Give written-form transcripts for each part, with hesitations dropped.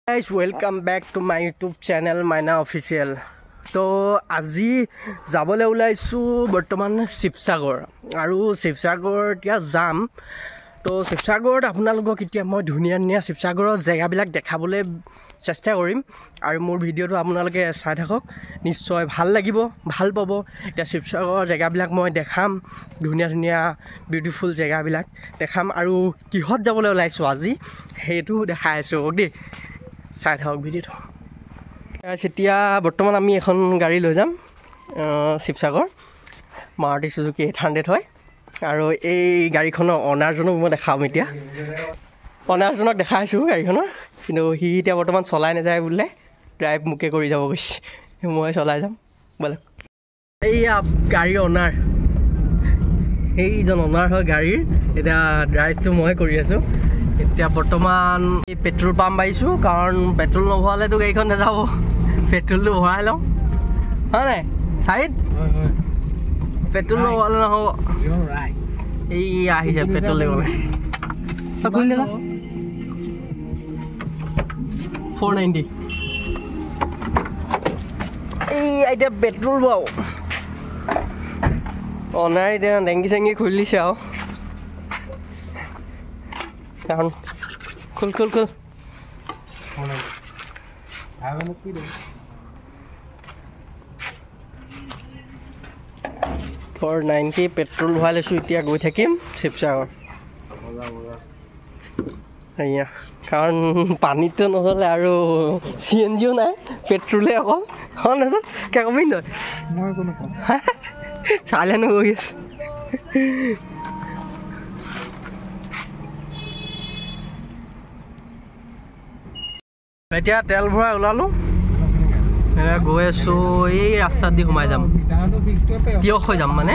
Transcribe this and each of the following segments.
Guys, welcome back to my YouTube channel Maina Official. So আজি যাবলৈ ওলাইছো বৰ্তমান শিৱসাগৰ আৰু শিৱসাগৰত এতিয়া যাম তো শিৱসাগৰত আপোনালোকক এতিয়া মই ধুনীয়া ধুনীয়া শিৱসাগৰৰ জেগাবিলাক দেখাবলৈ চেষ্টা কৰিম আৰু মোৰ ভিডিঅ'টো আপোনালোকে চাই থাকক নিশ্চয় ভাল লাগিব ভাল পাব এতিয়া শিৱসাগৰৰ জেগাবিলাক মই দেখাম ধুনীয়া ধুনীয়া বিউটিফুল জেগাবিলাক দেখাম আৰু কিহত যাবলৈ ওলাইছো আজি সেইটো দেখাই আছো দেই চাই থাকক ভিডিঅ'টো এতিয়া বৰ্তমান আমি এখন গাড়ী লৈ যাম শিৱসাগৰ মাৰুতি সুজুকি 800 হয় আৰু এই গাড়ীখনৰ অনাৰজনক মই দেখাম এতিয়া অনাৰজনক দেখাইছোঁ গাড়ীখনৰ কিন্তু সি এতিয়া বৰ্তমান চলাই নাযায় বোলে ড্ৰাইভ মোকে কৰি যাব গৈছে মই চলাই যাম বোলে এইয়া গাড়ীৰ অনাৰ সেইজন অনাৰ হয় গাড়ীৰ এতিয়া ড্ৰাইভটো মই কৰি আছোঁ এতিয়া বৰ্তমান এই পেট্ৰল পাম্প আহিছোঁ কাৰণ পেট্ৰল নভৰালেতো গাড়ীখন নাযাব পেট্ৰলটো ভৰাই লওঁ হয় নাই চাইড পেট্ৰল নভৰালে নহ'ব এই আহিছে পেট্ৰল লাগিব 490 এই এতিয়া পেট্ৰল পাওঁ অনাৰ এতিয়া ডেংগি চেংগি খুলিছে আৰু কাৰণ খুল 490 পেট্ৰল ভৰাই লৈছোঁ এতিয়া গৈ থাকিম শিৱসাগৰ এয়া কাৰণ পানীটো নহ'লে আৰু CNGও নাই পেট্ৰলে অকল হয় নহয় কে কবি নহয় মই কোনো চাইলেণ্ট হৈ আছে এতিয়া তেল ভৰাই ওলালোঁ গৈ আছোঁ এই ৰাস্তাত দি সোমাই যাম তিয়ক হৈ যাম মানে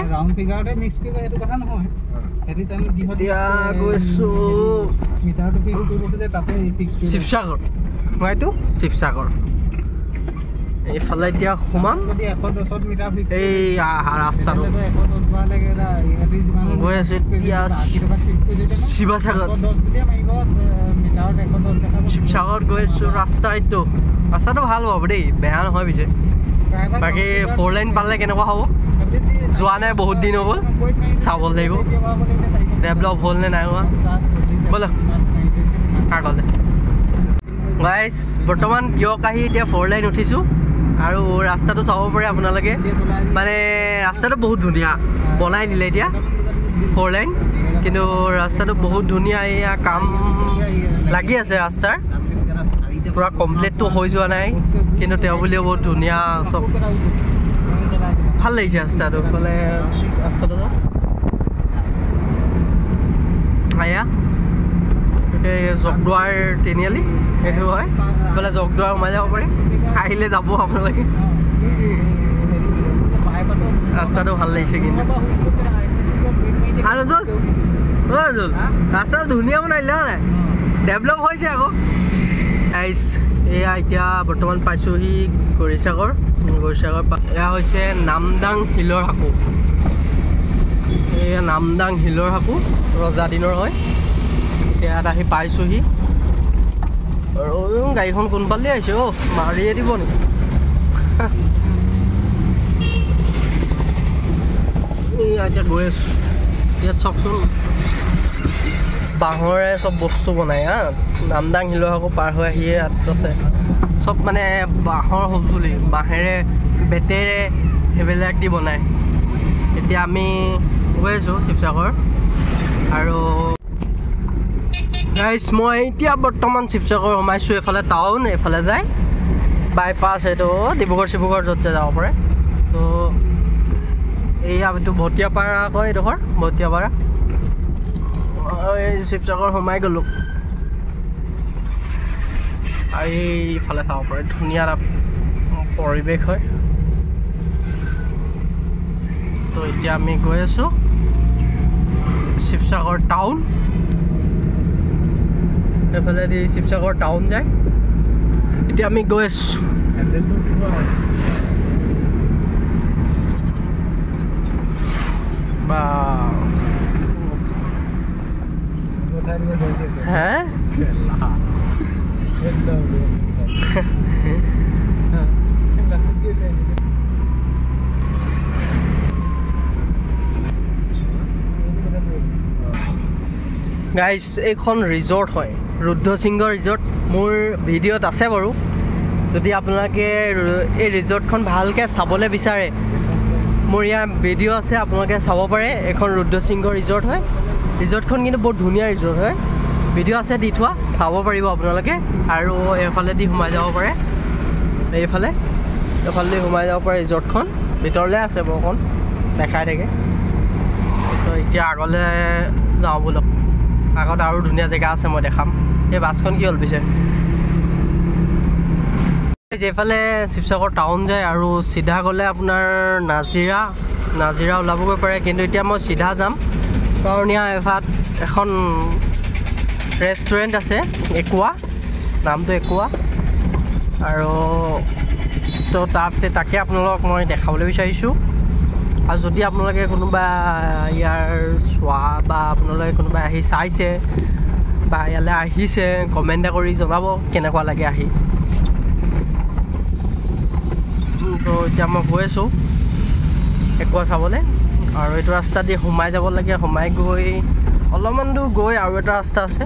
এতিয়া গৈছোঁ শিৱসাগৰ মইতো শিৱসাগৰ এইফালে এতিয়া সোমাম এই ৰাস্তাটো গৈ আছোঁ এতিয়া শিৱসাগৰ শিৱসাগৰত গৈ আছোঁ ৰাস্তাটো ভাল হ'ব দেই বেয়া নহয় পিছে বাকী 4 লাইন পালে কেনেকুৱা হ'ব যোৱা নাই বহুত দিন হ'ল চাব লাগিব ডেভেলপ হ'ল নে নাই হোৱা ব'লক আগলৈ গাইজ বৰ্তমান তিয়ক আহি এতিয়া 4 লাইন উঠিছোঁ আৰু ৰাস্তাটো চাব পাৰে আপোনালোকে মানে ৰাস্তাটো বহুত ধুনীয়া বনাই দিলে এতিয়া 4 লাইন কিন্তু ৰাস্তাটো বহুত ধুনীয়া এয়া কাম লাগি আছে ৰাস্তাৰ পুৰা কমপ্লিটটো হৈ যোৱা নাই কিন্তু তেওঁ বুলিও বহুত ধুনীয়া চব ভাল লাগিছে ৰাস্তাটো ফালে ৰাস্তাটো এয়া এতিয়া জগদুৱাৰ তিনিআলি সেইটো হয় এইফালে জগদুৱাৰ সোমাই যাব পাৰে আহিলে যাব আপোনালোকে ৰাস্তাটো ভাল লাগিছে কিন্তু আৰু জল ৰাস্তাটো ধুনীয়া বনাই দিলে হয় নাই ডেভেলপ হৈছে আকৌ এয়া এতিয়া বৰ্তমান পাইছোঁহি গৌৰীসাগৰ এয়া হৈছে নামদাং শিলৰ সাঁকো এয়া নামদাং শিলৰ সাঁকো ৰজা দিনৰ হয় এতিয়া ইয়াত আহি পাইছোঁহি আৰু গাড়ীখন কোনফালে আহিছে মাৰিয়ে দিব নেকি এতিয়া গৈ আছোঁ ইয়াত চাওকচোন বাঁহৰে চব বস্তু বনাই নামদাং শিলৰ সাঁকো পাৰ হৈ আহিয়ে ইয়াত আছে চব মানে বাঁহৰ সঁজুলি বাঁহেৰে বেতেৰে সেইবিলাক দি বনায় এতিয়া আমি গৈ আছোঁ শিৱসাগৰ আৰু গাইজ মই এতিয়া বৰ্তমান শিৱসাগৰ সোমাইছোঁ এইফালে টাউন এইফালে যায় বাইপাছ এইটো ডিব্ৰুগড় য'ত যাব পাৰে তো এইয়া এইটো ভটিয়াপাৰা কয় এইডোখৰ ভটিয়াপাৰা শিৱসাগৰ সোমাই গ'লোঁ এইফালে চাব পাৰে ধুনীয়া এটা পৰিৱেশ হয় তো এতিয়া আমি গৈ আছোঁ শিৱসাগৰ টাউন এইফালেদি শিৱসাগৰ টাউন যায় এতিয়া আমি গৈ আছোঁ বা হ্যাঁ গাইজ এইখন ৰিজৰ্ট হয় ৰুদ্ৰসিংহ ৰিজৰ্ট মোৰ ভিডিঅ'ত আছে বাৰু যদি আপোনালোকে এই ৰিজৰ্টখন ভালকৈ চাবলৈ বিচাৰে মোৰ ইয়াৰ ভিডিঅ' আছে আপোনালোকে চাব পাৰে এইখন ৰুদ্ৰসিংহ ৰিজৰ্ট হয় ৰিজৰ্টখন কিন্তু বহুত ধুনীয়া ৰিজৰ্ট হয় ভিডিঅ' আছে দি থোৱা চাব পাৰিব আপোনালোকে আৰু এইফালেদি সোমাই যাব পাৰে এইফালেদি সোমাই যাব পাৰে ৰিজৰ্টখন ভিতৰলৈ আছে বৰখন দেখাই থাকে তো এতিয়া আগলৈ যাওঁ বলক আগত আৰু ধুনীয়া জেগা আছে মই দেখাম এই বাছখন কি হ'ল পিছে যেফালে শিৱসাগৰ টাউন যায় আৰু চিধা গ'লে আপোনাৰ নাজিৰা ওলাবগৈ পাৰে কিন্তু এতিয়া মই চিধা যাম কাৰণ ইয়াৰ এফাত এখন ৰেষ্টুৰেণ্ট আছে একুৱা নামটো একুৱা আৰু তো তাকে আপোনালোকক মই দেখাবলৈ বিচাৰিছোঁ আৰু যদি আপোনালোকে কোনোবা ইয়াৰ চোৱা বা আপোনালোকে কোনোবাই আহি চাইছে বা ইয়ালৈ আহিছে কমেণ্ট কৰি জনাব কেনেকুৱা লাগে আহি তো এতিয়া মই গৈ আছোঁ একুৱা চাবলৈ আৰু এইটো ৰাস্তা দি সোমাই যাব লাগে সোমাই গৈ অলপমান দূৰ গৈ আৰু এটা ৰাস্তা আছে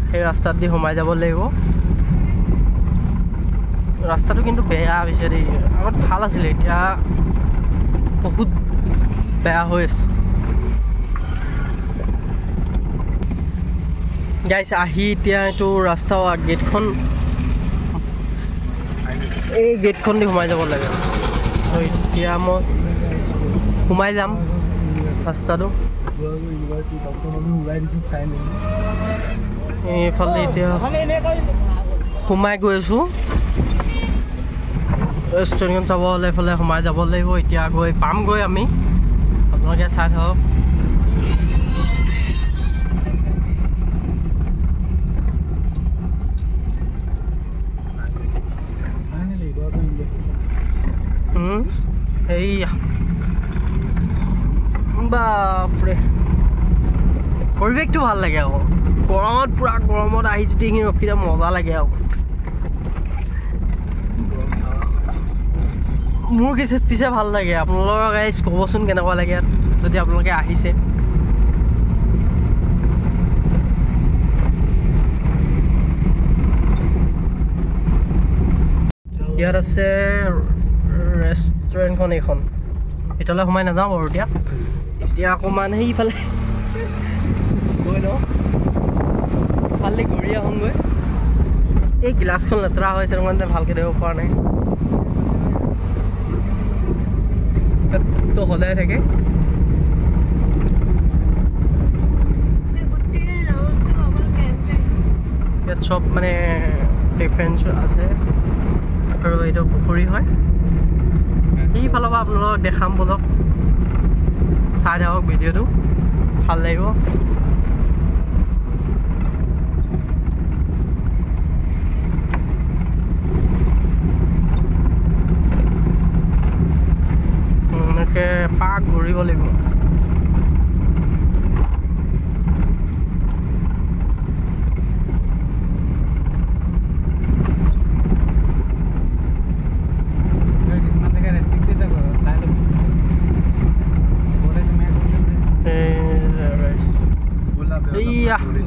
সেই ৰাস্তাত দি সোমাই যাব লাগিব ৰাস্তাটো কিন্তু বেয়া হৈছে দেই আগত ভাল আছিলে এতিয়া বহুত বেয়া হৈ আছে গাইছ আহি এতিয়া এইটো ৰাস্তা গেটখন এই গেটখন দি সোমাই যাব লাগে এতিয়া মই সোমাই যাম ৰাস্তাটো এইফালে এতিয়া সোমাই গৈ আছোঁ ৰেষ্টুৰেণ্টখন চাব হ'লে এইফালে সোমাই যাব লাগিব এতিয়া গৈ পামগৈ আমি আপোনালোকে চাই থাকক এইয়া বাপৰে পৰিৱেশটো ভাল লাগে আকৌ গৰমত পূৰা গৰমত আহি যদি এইখিনি ৰখি যাব মজা লাগে আকৌ মোৰ পিছে ভাল লাগে আপোনালোকৰ গাইজ ক'বচোন কেনেকুৱা লাগে ইয়াত যদি আপোনালোকে আহিছে ইয়াত আছে ৰেষ্টুৰেণ্টখন এইখন ভিতৰলৈ সোমাই নাযাওঁ বাৰু এতিয়া অকণমান সেইফালে গৈ লওঁ ফালে ঘূৰি আহোঁগৈ এই গিলাচখন লেতেৰা হৈছে কাৰণে ভালকৈ দেখিব পৰা নাই তো সদায় থাকে ইয়াত চব মানে ডিফাৰেঞ্চ আছে আৰু এইটো পুখুৰী হয় এইফালৰ পৰা আপোনালোকক দেখাম বলক চাই থাকক ভিডিঅ'টো ভাল লাগিব এনেকৈ পাক ঘূৰিব লাগিব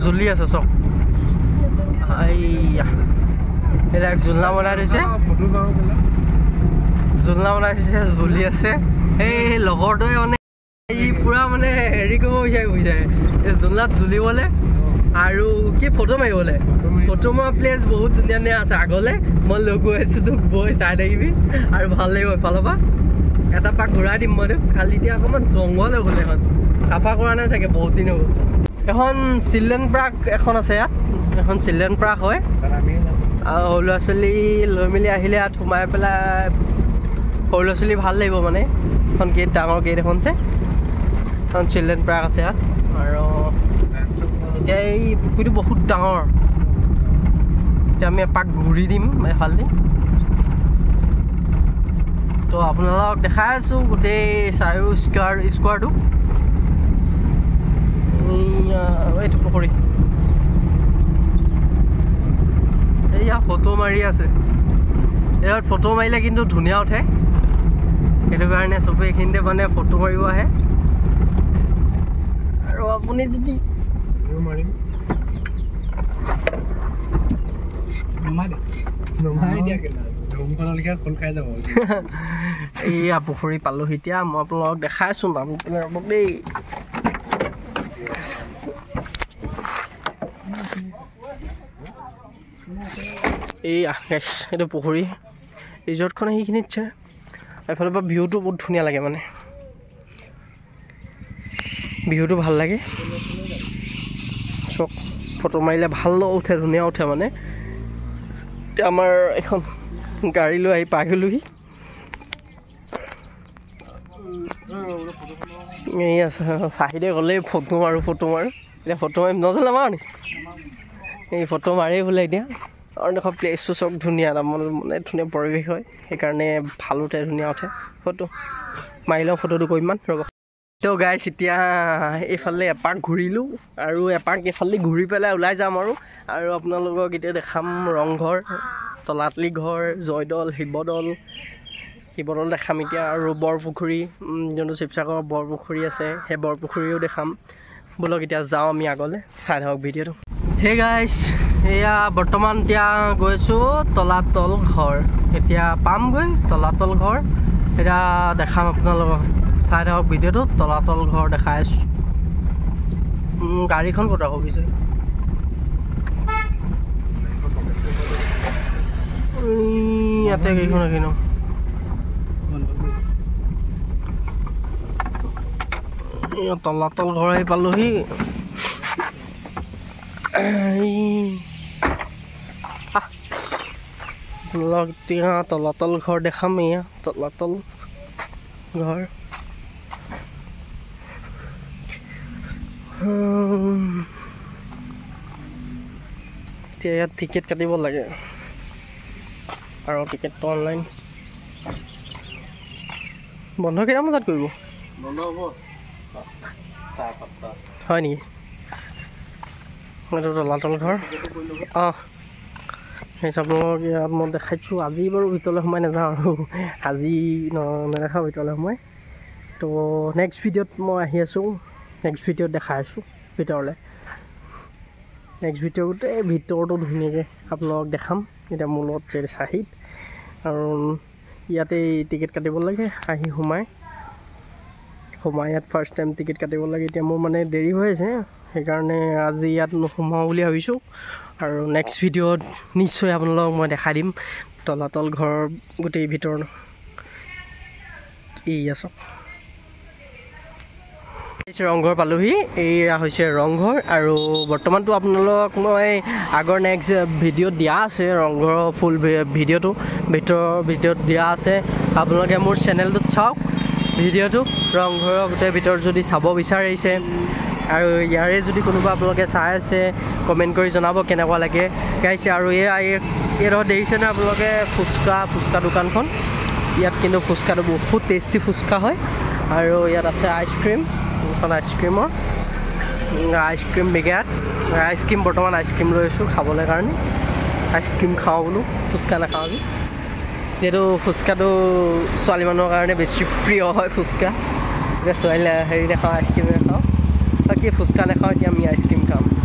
জুলি আছে চক এইয়া এটা জুলনা বনাই দিছে জুলি আছে এই লগৰটোৱে মানে এই পূৰা মানে হেৰি কৰিব বিচাৰে এই জুলনাত জুলিবলৈ আৰু কি ফটো মাৰিবলৈ ফটো মৰা প্লেচ বহুত ধুনীয়া আছে আগলৈ মই লৈ গৈ আছোঁ তোক বৈ চাই থাকিবি আৰু ভাল লাগিব এফালৰ পৰা এটা পাক ঘূৰাই দিম মই তোক খালি এতিয়া অকণমান জংঘল হৈ গ'ল এখন চাফা কৰা নাই চাগে বহুত দিন হ'ল এখন চিলড্ৰেন পাৰ্ক এখন আছে ইয়াত এখন চিলড্ৰেন পাৰ্ক হয় আৰু সৰু ল'ৰা ছোৱালী লৈ মেলি আহিলে ইয়াত সোমাই পেলাই সৰু ল'ৰা ছোৱালী ভাল লাগিব মানে এখন গেট ডাঙৰ গেট এখন আছে এখন চিলড্ৰেন পাৰ্ক আছে ইয়াত আৰু এতিয়া এই পুখুৰীটো বহুত ডাঙৰ এতিয়া আমি এপাক ঘূৰি দিম এফালেদি তো আপোনালোকক দেখাই আছোঁ গোটেই চাৰিও স্কোৱাৰটো এইটো পুখুৰী মাৰি আছে ইয়াত ফটো মাৰিলে কিন্তু ধুনীয়া উঠে সেইটো কাৰণে চবে এইখিনিতে মানে ফটো মাৰিব আহে আৰু আপুনি যদি মাৰিম এইয়া পুখুৰী পালোহি এতিয়া মই আপোনালোকক দেখাই আছোঁ নাম দেই এইয়া গেছ এইটো পুখুৰী ৰিজৰ্টখন সেইখিনিত আছে এফালৰ পৰা ভিউটো বহুত ধুনীয়া লাগে মানে ভিউটো ভাল লাগে চক ফটো মাৰিলে ভাল উঠে ধুনীয়া উঠে মানে এতিয়া আমাৰ এখন গাড়ী লৈ আহি পাই গ'লোহি এই আছে চাহিদে গ'লেই ফটো মাৰোঁ এতিয়া ফটো মাৰিম নজলে মাৰো নি এই ফটো মাৰি বোলে এতিয়া আৰু দেখোন প্লেচটো চব ধুনীয়া মানে ধুনীয়া পৰিৱেশ হয় সেইকাৰণে ভাল উঠে ধুনীয়া উঠে ফটো মাৰি লওঁ ফটোটো কৰিমান ৰ'ব তো গাইছ এতিয়া এইফালে এপাক ঘূৰিলোঁ আৰু এপাক এইফালে ঘূৰি পেলাই ওলাই যাম আৰু আপোনালোকক এতিয়া দেখাম ৰংঘৰ তলাতল ঘৰ জয়দৌল শিৱদৌল দেখাম এতিয়া আৰু বৰপুখুৰী যোনটো শিৱসাগৰৰ বৰপুখুৰী আছে সেই বৰপুখুৰীও দেখাম ব'লক এতিয়া যাওঁ আমি আগলৈ চাই থাকক ভিডিঅ'টো হে গাইছ এয়া বৰ্তমান এতিয়া গৈছোঁ তলাতল ঘৰ এতিয়া পামগৈ তলাতল ঘৰ এতিয়া দেখাম আপোনালোকক চাই থাকক ভিডিঅ'টো তলাতল ঘৰ দেখাই আছোঁ গাড়ীখন ক'ত ৰাখোঁ পিছে ইয়াতে কেইখন ৰাখি ন তলাতল ঘৰ আহি পালোহি এতিয়া তলাতল ঘৰ দেখাম এয়া তলাতল ঘৰ এতিয়া ইয়াত টিকেট কাটিব লাগে আৰু টিকেটটো অনলাইন বন্ধ কেইটা বজাত কৰিব বন্ধ হ'ব হয় নেকি এইটো তলাতল ঘৰ অঁ সেই আপোনালোকক ইয়াত মই দেখাইছোঁ আজি বাৰু ভিতৰলৈ সোমাই নাযাওঁ আৰু আজি নেদেখাওঁ ভিতৰলৈ সোমাই তো নেক্সট ভিডিঅ'ত মই আহি আছোঁ নেক্সট ভিডিঅ'ত দেখাই আছোঁ ভিতৰলৈ নেক্সট ভিডিঅ' গোটেই ভিতৰটো ধুনীয়াকৈ আপোনালোকক দেখাম এতিয়া মোৰ লগত চাহিদ আৰু ইয়াতে টিকেট কাটিব লাগে আহি সোমাই ইয়াত ফাৰ্ষ্ট টাইম টিকেট কাটিব লাগে এতিয়া মোৰ মানে দেৰি হৈ আছে সেইকাৰণে আজি ইয়াত নোসোমাওঁ বুলি ভাবিছোঁ আৰু নেক্সট ভিডিঅ'ত নিশ্চয় আপোনালোকক মই দেখাই দিম তলাতল ঘৰৰ গোটেই ভিতৰ চাওক ৰংঘৰ পালোহি এয়া হৈছে ৰংঘৰ আৰু বৰ্তমানটো আপোনালোকক মই আগৰ নেক্সট ভিডিঅ'ত দিয়া আছে ৰংঘৰৰ ফুল ভিডিঅ'টো ভিতৰত দিয়া আছে আপোনালোকে মোৰ চেনেলটোত চাওক ভিডিঅ'টো ৰংঘৰৰ গোটেই ভিতৰত যদি চাব বিচাৰিছে আৰু ইয়াৰে যদি কোনোবা আপোনালোকে চাই আছে কমেণ্ট কৰি জনাব কেনেকুৱা লাগে গাইছে আৰু এইডোখৰ দেখিছে নহয় আপোনালোকে ফুচকা দোকানখন ইয়াত কিন্তু ফুচকাটো বহুত টেষ্টি ফুচকা হয় আৰু ইয়াত আছে আইচক্ৰীম এখন আইচক্ৰীম বিগেট আইচক্ৰীম বৰ্তমান আইচক্ৰীম লৈ আছোঁ খাবলৈ কাৰণে আইচক্ৰীম খাওঁ বোলো ফুচকা নাখাওঁ আজি যিহেতু ফুচকাটো ছোৱালী মানুহৰ কাৰণে বেছি প্ৰিয় হয় ফুচকা এতিয়া ছোৱালী হেৰি নাখাওঁ আইচক্ৰীম নাখাওঁ বাকী ফুচকা নাখাওঁ এতিয়া আমি আইচক্ৰীম খাম